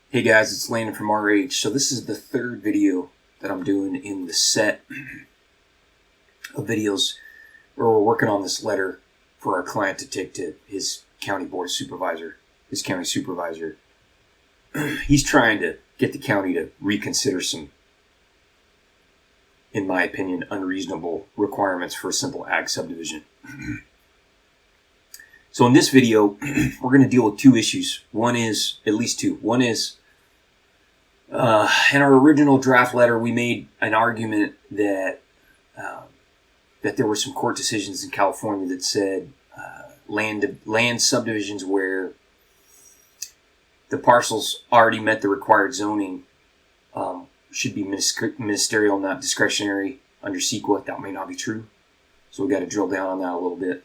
Hey guys, it's Landon from RH. So this is the third video that I'm doing in the set of videos where we're working on this letter for our client to take to his county board supervisor, his county supervisor. He's trying to get the county to reconsider some, in my opinion, unreasonable requirements for a simple ag subdivision. So in this video, we're going to deal with two issues. One is, at least two. One is, in our original draft letter, we made an argument that there were some court decisions in California that said land subdivisions where the parcels already met the required zoning should be ministerial, not discretionary under CEQA. That may not be true. So we got to drill down on that a little bit.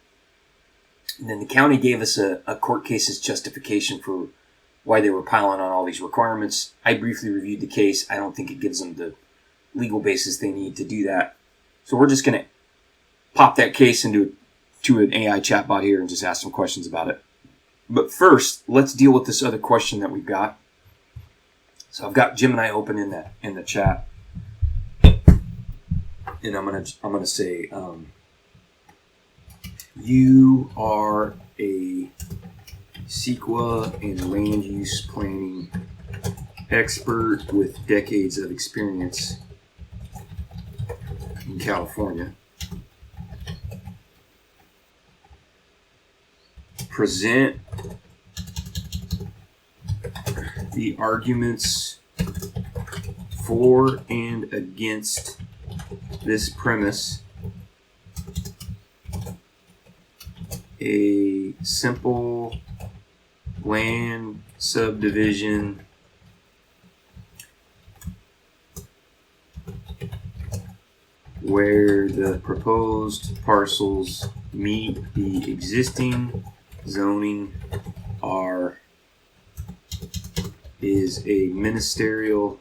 And then the county gave us a court case's justification for why they were piling on all these requirements. I briefly reviewed the case. I don't think it gives them the legal basis they need to do that. So we're just going to pop that case into an AI chatbot here and just ask some questions about it. But first, let's deal with this other question that we've got. So I've got Jim and I open in the chat, and I'm gonna say, you are a CEQA and land use planning expert with decades of experience in California. Present the arguments for and against this premise. A simple land subdivision where the proposed parcels meet the existing zoning is a ministerial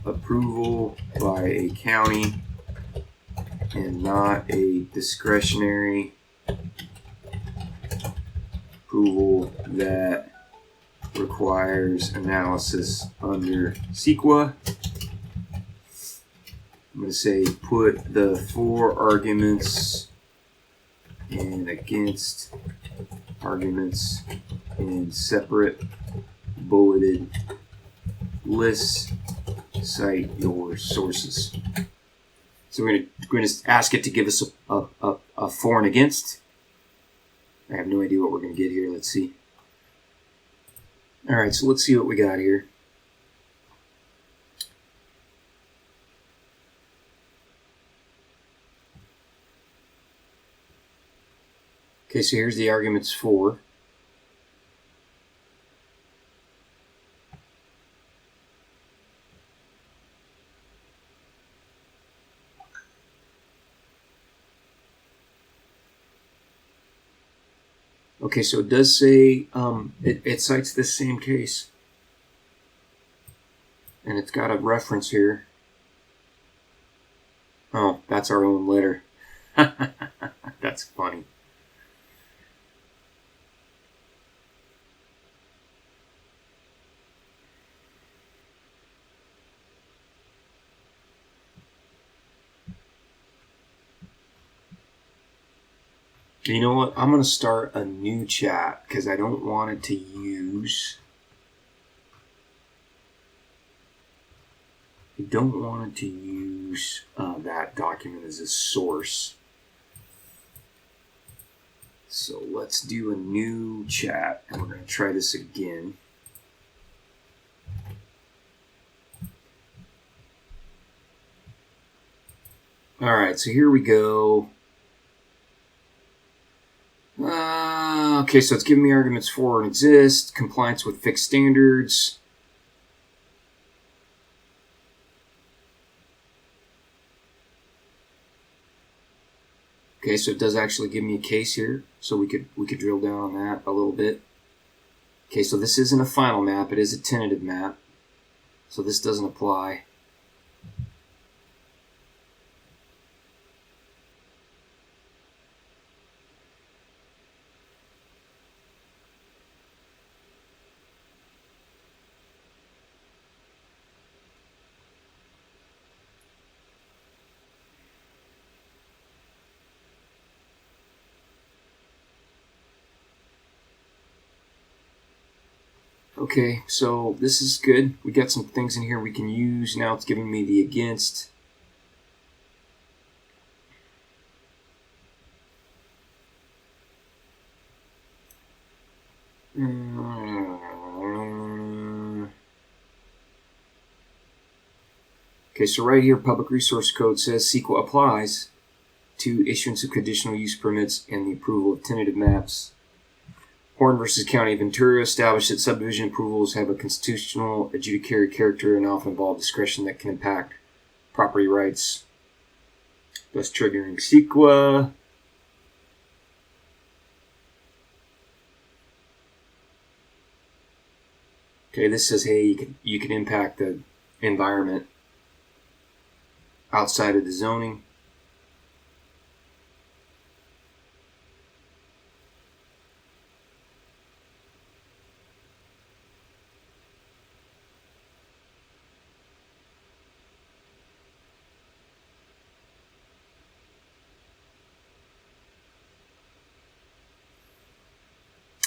approval by a county and not a discretionary approval that requires analysis under CEQA. I'm going to say put the four arguments and against arguments in separate bulleted lists. Cite your sources. So we're going to ask it to give us a for and against. I have no idea what we're going to get here. Let's see. All right, so let's see what we got here. Okay, so here's the arguments for. Okay, so it does say, it cites this same case. And it's got a reference here. Oh, that's our own letter. That's funny. You know what? I'm going to start a new chat because I don't want it to use... I don't want it to use that document as a source. So let's do a new chat and we're going to try this again. All right, so here we go. Okay, so it's giving me arguments for and exist, compliance with fixed standards. Okay, so it does actually give me a case here, so we could drill down on that a little bit. Okay, so this isn't a final map, it is a tentative map, so this doesn't apply. Okay, so this is good. We got some things in here we can use. Now it's giving me the against. Okay, so right here, Public Resource Code says CEQA applies to issuance of conditional use permits and the approval of tentative maps. Horn versus County of Ventura established that subdivision approvals have a constitutional adjudicatory character and often involve discretion that can impact property rights, thus triggering CEQA. Okay, this says, hey, you can impact the environment outside of the zoning.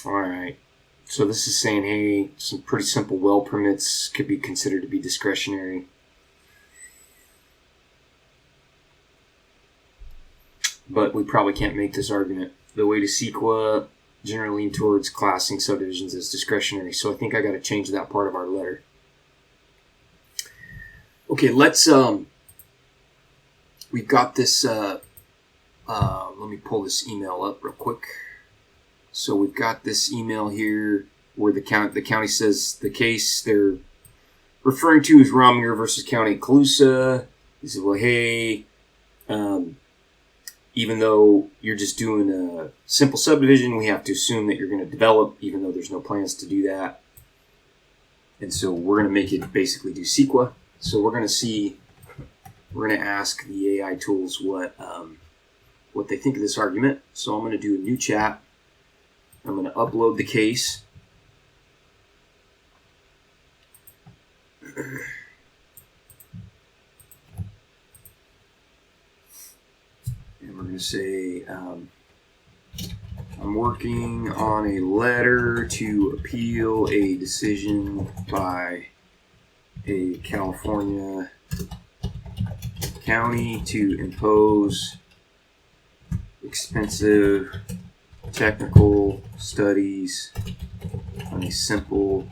Alright, so this is saying, hey, some pretty simple well permits could be considered to be discretionary. But we probably can't make this argument. The way to CEQA generally lean towards classing subdivisions as discretionary, so I think I got to change that part of our letter. Okay, let's, we've got this, let me pull this email up real quick. So we've got this email here where the county says the case they're referring to is Rominger versus County of Colusa. He said, well, hey, even though you're just doing a simple subdivision, we have to assume that you're going to develop, even though there's no plans to do that. And so we're going to make it basically do CEQA. So we're going to ask the AI tools what they think of this argument. So I'm going to do a new chat. I'm going to upload the case. And we're going to say, I'm working on a letter to appeal a decision by a California county to impose expensive technical studies on a simple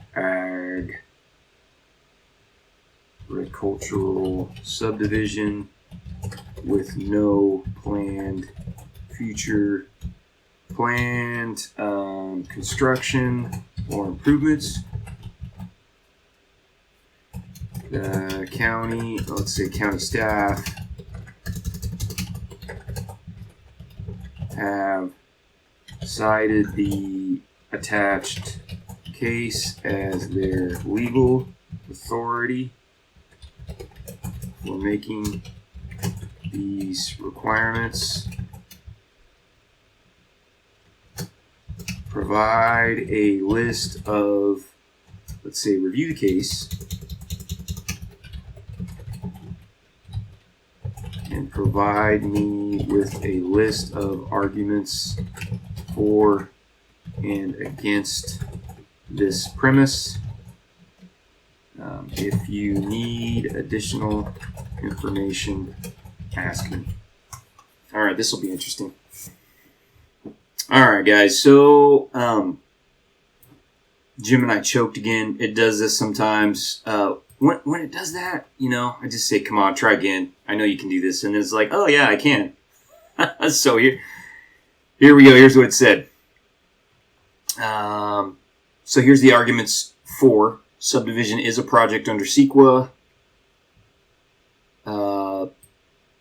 agricultural subdivision with no future planned construction or improvements. The county, let's say county staff, have cited the attached case as their legal authority for making these requirements. Provide a list of, let's say, review the case and provide me with a list of arguments for and against this premise. If you need additional information, ask me. All right, this will be interesting. All right, guys. So Jim and I choked again. It does this sometimes. When it does that, I just say, "Come on, try again. I know you can do this." And it's like, "Oh yeah, I can." So here we go. Here's what it said. So here's the arguments for subdivision is a project under CEQA.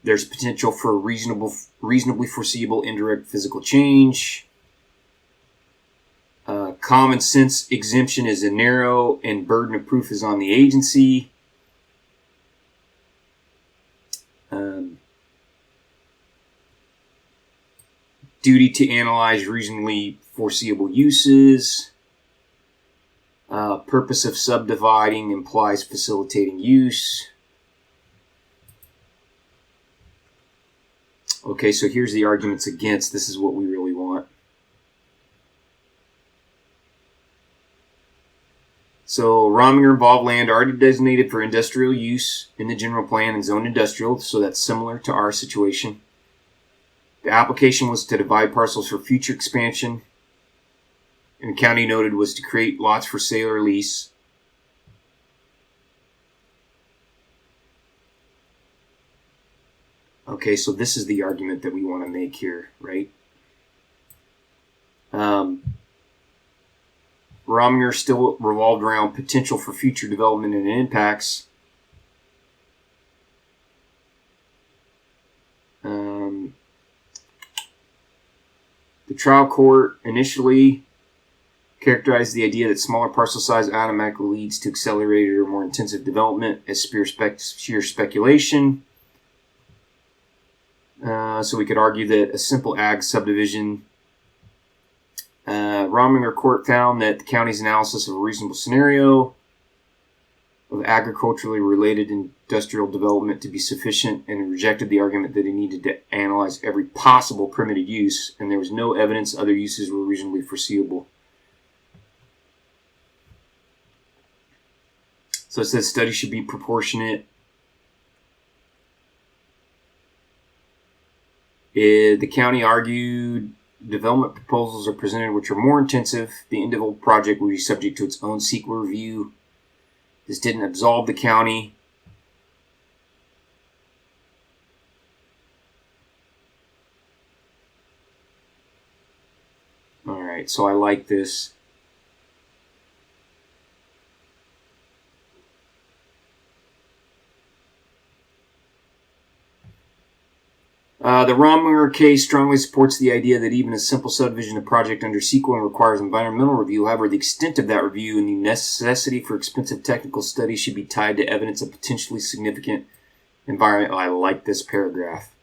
There's potential for reasonably foreseeable indirect physical change. Common sense exemption is a narrow and burden of proof is on the agency. Duty to analyze reasonably foreseeable uses. Purpose of subdividing implies facilitating use. Okay, so here's the arguments against. This is what we really want. So Rominger involved land already designated for industrial use in the general plan and zoned industrial, so that's similar to our situation. The application was to divide parcels for future expansion, and the county noted was to create lots for sale or lease. Okay, so this is the argument that we want to make here, right? Rominger still revolved around potential for future development and impacts. The trial court initially characterized the idea that smaller parcel size automatically leads to accelerated or more intensive development as sheer speculation. So we could argue that a simple ag subdivision. Rominger court found that the county's analysis of a reasonable scenario of agriculturally related industrial development to be sufficient, and rejected the argument that it needed to analyze every possible permitted use, and there was no evidence other uses were reasonably foreseeable. So it says studies should be proportionate. The county argued development proposals are presented which are more intensive. The individual project will be subject to its own CEQA review. This didn't absolve the county. All right, so I like this. The Rominger case strongly supports the idea that even a simple subdivision of project under CEQA requires environmental review. However, the extent of that review and the necessity for expensive technical studies should be tied to evidence of potentially significant environment. I like this paragraph.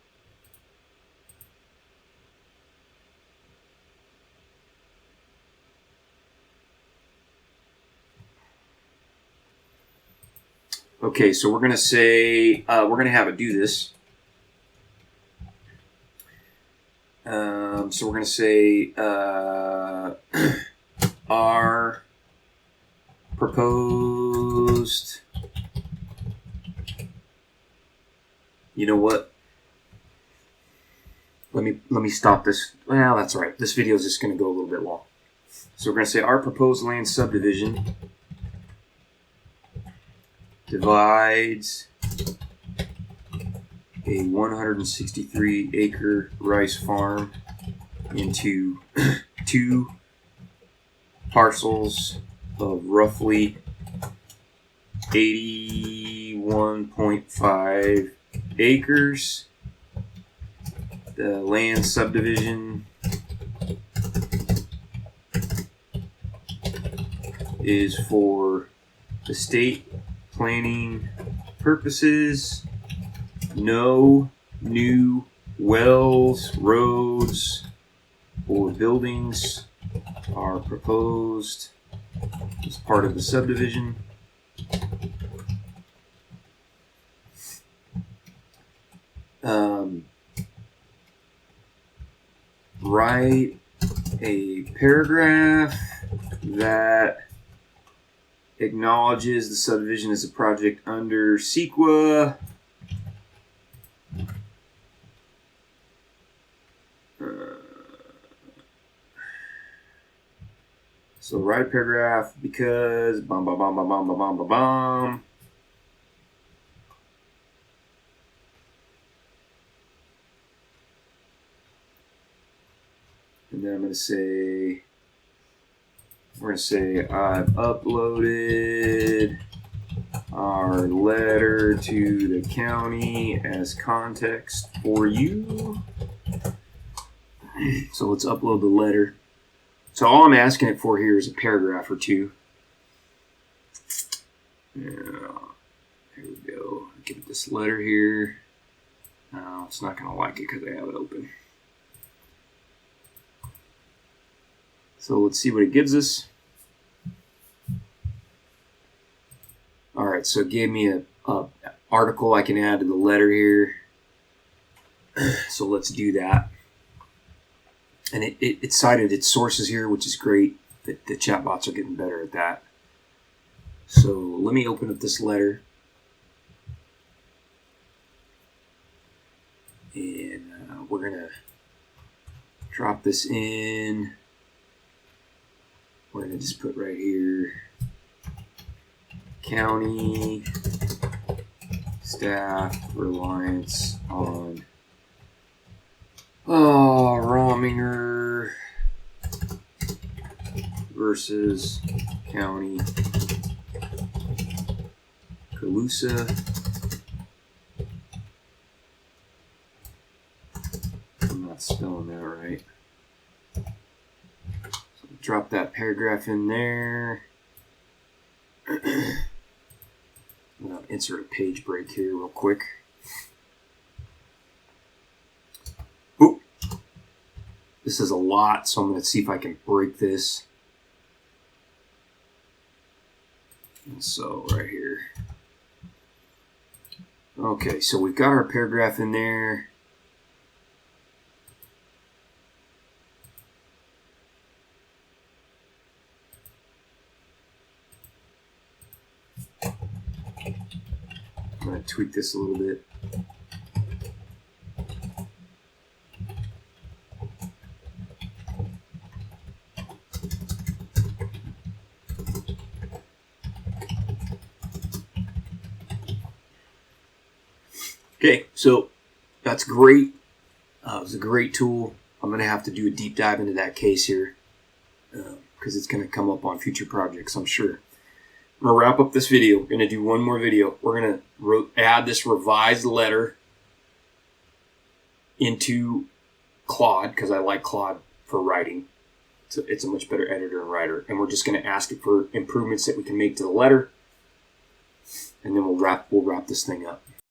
Okay, so we're going to say, we're going to have it do this. So we're going to say our proposed, you know what? Let me stop this. Well, that's all right. This video is just going to go a little bit long. So we're going to say our proposed land subdivision divides a 163 acre rice farm into two parcels of roughly 81.5 acres. The land subdivision is for estate planning purposes. No new wells, roads, or buildings are proposed as part of the subdivision. Write a paragraph that acknowledges the subdivision as a project under CEQA. So write a paragraph because bum bum bum bum bum bum bum bum bum. And then I'm going to say, we're going to say I've uploaded our letter to the county as context for you. So let's upload the letter. So all I'm asking it for here is a paragraph or two. Yeah, here we go. Give it this letter here. No, it's not going to like it because I have it open. So let's see what it gives us. All right, so it gave me a article I can add to the letter here. So let's do that. And it cited its sources here, which is great. The chatbots are getting better at that. So let me open up this letter. And we're going to drop this in. We're going to just put right here, county staff reliance on Rominger versus county Calusa. I'm not spelling that right. So drop that paragraph in there. I'm going to insert a page break here real quick. Ooh. This is a lot, so I'm going to see if I can break this. And so right here. Okay, so we've got our paragraph in there. I'm going to tweak this a little bit. Okay, so that's great. It was a great tool. I'm going to have to do a deep dive into that case here because it's going to come up on future projects, I'm sure. I'm going to wrap up this video. We're going to do one more video. We're going to add this revised letter into Claude because I like Claude for writing. It's a much better editor and writer. And we're just going to ask it for improvements that we can make to the letter. And then we'll wrap this thing up.